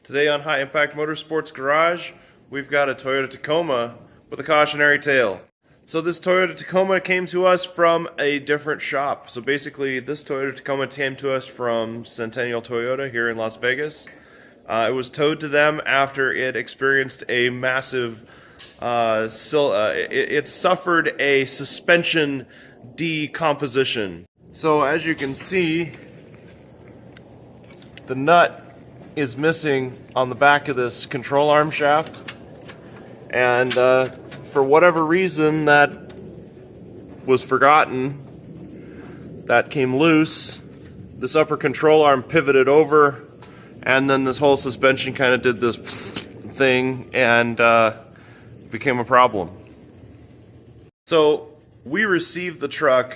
Today on High Impact Motorsports Garage, we've got a Toyota Tacoma with a cautionary tale. So this Toyota Tacoma came to us from a different shop. So basically this Toyota Tacoma came to us from Centennial Toyota here in Las Vegas. It was towed to them after it experienced a massive, it suffered a suspension decomposition. So as you can see, the nut is missing on the back of this control arm shaft, and for whatever reason that was forgotten, that came loose. This upper control arm pivoted over, and then this whole suspension kind of did this thing and became a problem. So we received the truck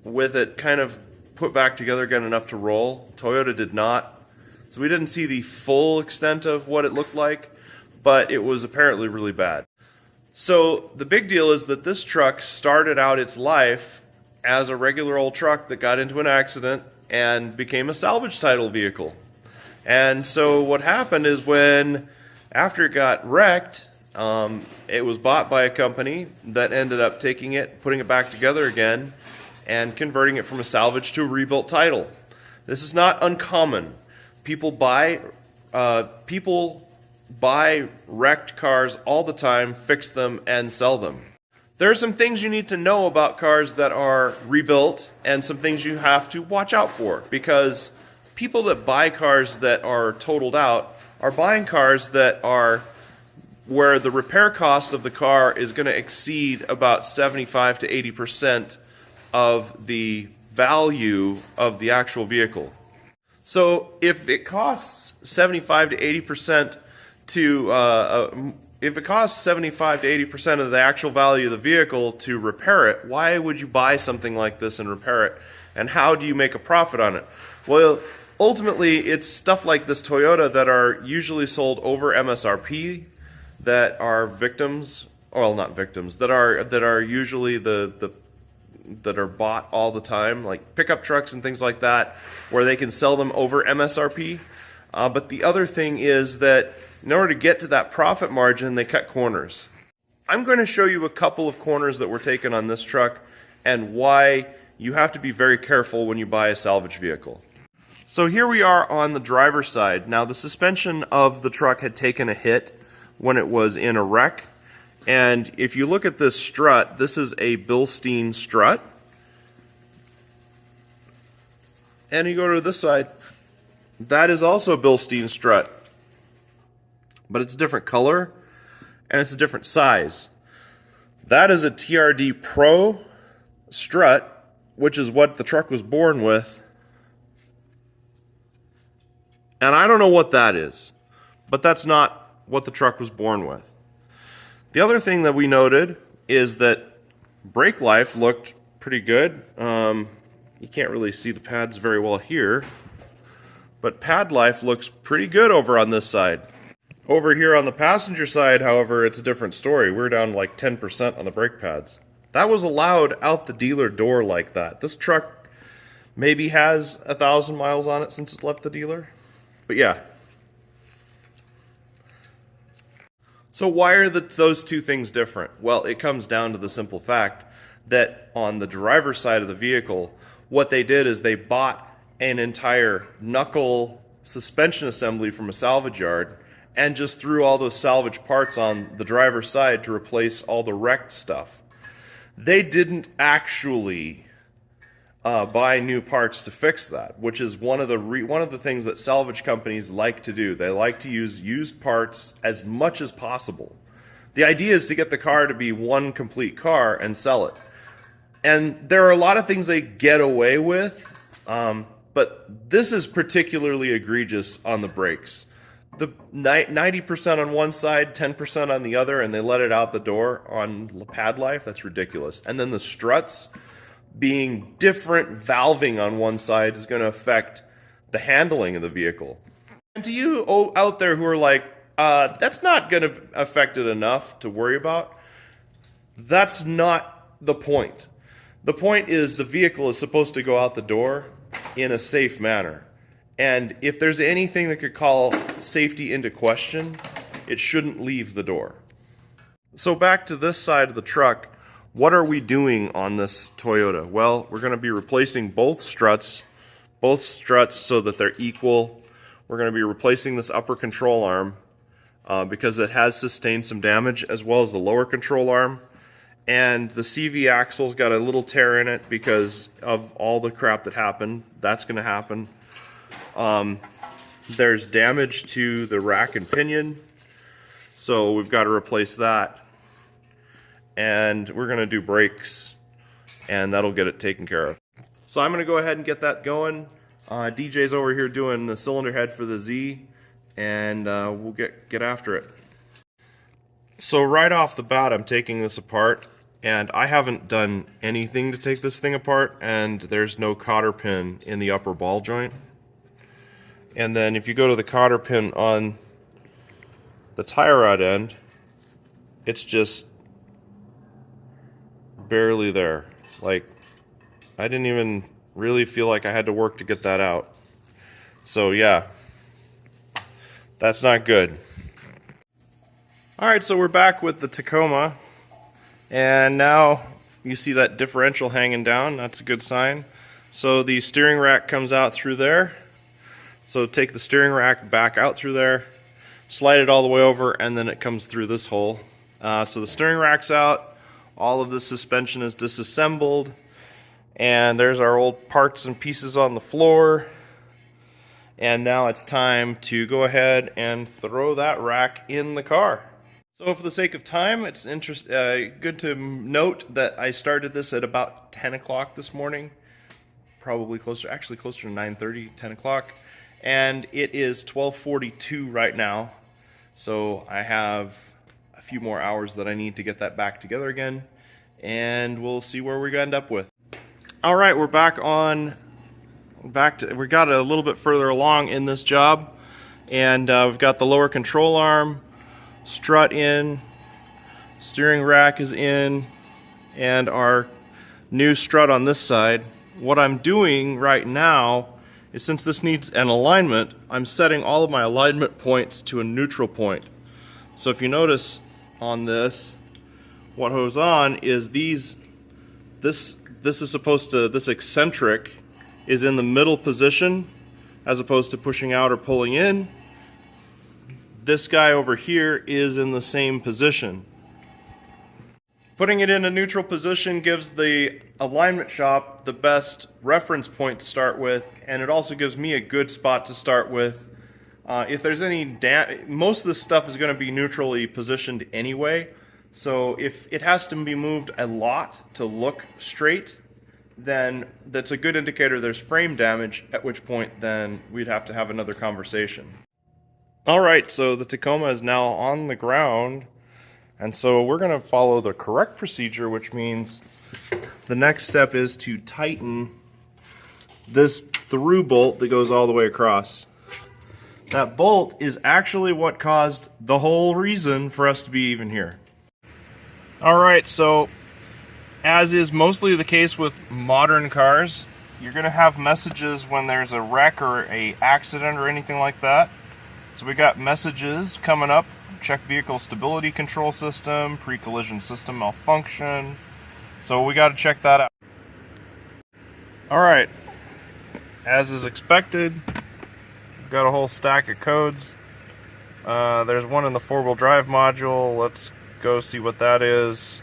with it kind of put back together again enough to roll. Toyota did not. So we didn't see the full extent of what it looked like, but it was apparently really bad. So the big deal is that this truck started out its life as a regular old truck that got into an accident and became a salvage title vehicle. And so what happened is after it got wrecked, it was bought by a company that ended up taking it, putting it back together again, and converting it from a salvage to a rebuilt title. This is not uncommon. People buy wrecked cars all the time, fix them, and sell them. There are some things you need to know about cars that are rebuilt and some things you have to watch out for, because people that buy cars that are totaled out are buying cars that are where the repair cost of the car is going to exceed about 75 to 80% of the value of the actual vehicle. So if it costs 75 to 80% if it costs 75 to 80% of the actual value of the vehicle to repair it, why would you buy something like this and repair it? And how do you make a profit on it? Well, ultimately, it's stuff like this Toyota that are usually sold over MSRP, that are victims, well, not victims, that are usually that are bought all the time, like pickup trucks and things like that, where they can sell them over MSRP. But the other thing is that in order to get to that profit margin, they cut corners. I'm going to show you a couple of corners that were taken on this truck and why you have to be very careful when you buy a salvage vehicle. So here we are on the driver's side. Now the suspension of the truck had taken a hit when it was in a wreck. And if you look at this strut, this is a Bilstein strut. And you go to this side, that is also a Bilstein strut. But it's a different color, and it's a different size. That is a TRD Pro strut, which is what the truck was born with. And I don't know what that is, but that's not what the truck was born with. The other thing that we noted is that brake life looked pretty good. You can't really see the pads very well here, but pad life looks pretty good over on this side. Over here on the passenger side, however, it's a different story. We're down like 10% on the brake pads. That was allowed out the dealer door like that. This truck maybe has 1,000 miles on it since it left the dealer, but yeah. So why are those two things different? Well, it comes down to the simple fact that on the driver's side of the vehicle, what they did is they bought an entire knuckle suspension assembly from a salvage yard and just threw all those salvage parts on the driver's side to replace all the wrecked stuff. They didn't actually buy new parts to fix that, which is one of the things that salvage companies like to do. They like to use used parts as much as possible. The idea is to get the car to be one complete car and sell it. And there are a lot of things they get away with, but this is particularly egregious on the brakes. The 90% on one side, 10% on the other, and they let it out the door on pad life. That's ridiculous. And then the struts being different valving on one side is going to affect the handling of the vehicle. And to you out there who are like, that's not going to affect it enough to worry about, that's not the point. The point is the vehicle is supposed to go out the door in a safe manner. And if there's anything that could call safety into question, it shouldn't leave the door. So back to this side of the truck, what are we doing on this Toyota? Well, we're going to be replacing both struts so that they're equal. We're going to be replacing this upper control arm because it has sustained some damage, as well as the lower control arm. And the CV axle's got a little tear in it because of all the crap that happened. That's going to happen. There's damage to the rack and pinion, so we've got to replace that. And we're going to do brakes, and that'll get it taken care of. So I'm going to go ahead and get that going. DJ's over here doing the cylinder head for the Z, and we'll get after it. So right off the bat, I'm taking this apart, and I haven't done anything to take this thing apart, and there's no cotter pin in the upper ball joint. And then if you go to the cotter pin on the tie rod end, it's just barely there. Like, I didn't even really feel like I had to work to get that out. So yeah, that's not good. Alright, so we're back with the Tacoma, and now you see that differential hanging down. That's a good sign. So the steering rack comes out through there. So take the steering rack back out through there, slide it all the way over, and then it comes through this hole. So the steering rack's out. All of the suspension is disassembled, and there's our old parts and pieces on the floor. And now it's time to go ahead and throw that rack in the car. So for the sake of time, it's good to note that I started this at about 10 o'clock this morning, probably closer to 9:30, 10 o'clock, and it is 12:42 right now. So I have a few more hours that I need to get that back together again, and we'll see where we end up with. All right, we're we got a little bit further along in this job, and we've got the lower control arm, strut in, steering rack is in, and our new strut on this side. What I'm doing right now is, since this needs an alignment, I'm setting all of my alignment points to a neutral point. So if you notice on this, what goes on is this eccentric is in the middle position as opposed to pushing out or pulling in. This guy over here is in the same position. Putting it in a neutral position gives the alignment shop the best reference point to start with, and it also gives me a good spot to start with. If there's any most of this stuff is going to be neutrally positioned anyway, so if it has to be moved a lot to look straight, then that's a good indicator there's frame damage, at which point then we'd have to have another conversation. Alright, so the Tacoma is now on the ground, and so we're going to follow the correct procedure, which means the next step is to tighten this through bolt that goes all the way across. That bolt is actually what caused the whole reason for us to be even here. Alright, so as is mostly the case with modern cars, you're going to have messages when there's a wreck or a accident or anything like that. So we got messages coming up: check vehicle stability control system, pre-collision system malfunction. So we got to check that out. Alright, as is expected, we've got a whole stack of codes. There's one in the four-wheel drive module. Let's go see what that is.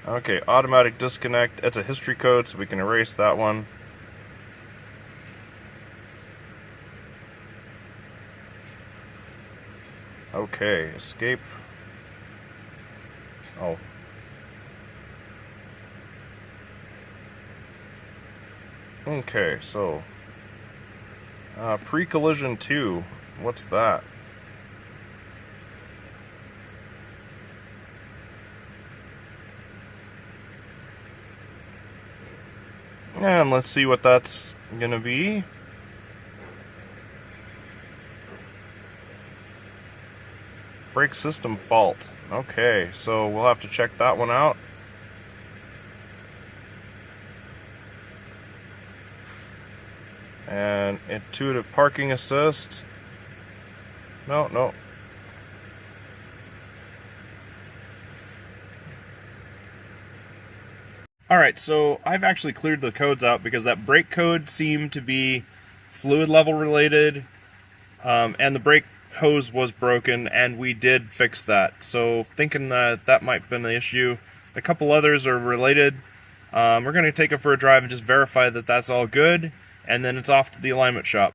Okay, automatic disconnect. It's a history code, so we can erase that one. Okay, escape. Oh. Okay, so pre-collision 2. What's that? And let's see what that's gonna be. brake system fault. Okay, so we'll have to check that one out. And intuitive parking assist. No. Alright, so I've actually cleared the codes out because that brake code seemed to be fluid level related, and the brake hose was broken, and we did fix that. So thinking that might have been the issue. A couple others are related. We're going to take it for a drive and just verify that that's all good, and then it's off to the alignment shop.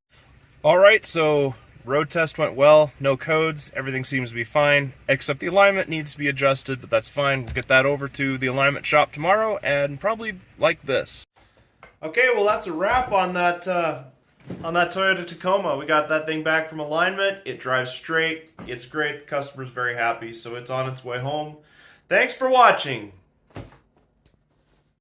Alright, so road test went well, no codes, everything seems to be fine, except the alignment needs to be adjusted, but that's fine. We'll get that over to the alignment shop tomorrow, and probably like this. Okay, well that's a wrap on that Toyota Tacoma. We got that thing back from alignment, it drives straight, it's great, the customer's very happy, so it's on its way home. Thanks for watching!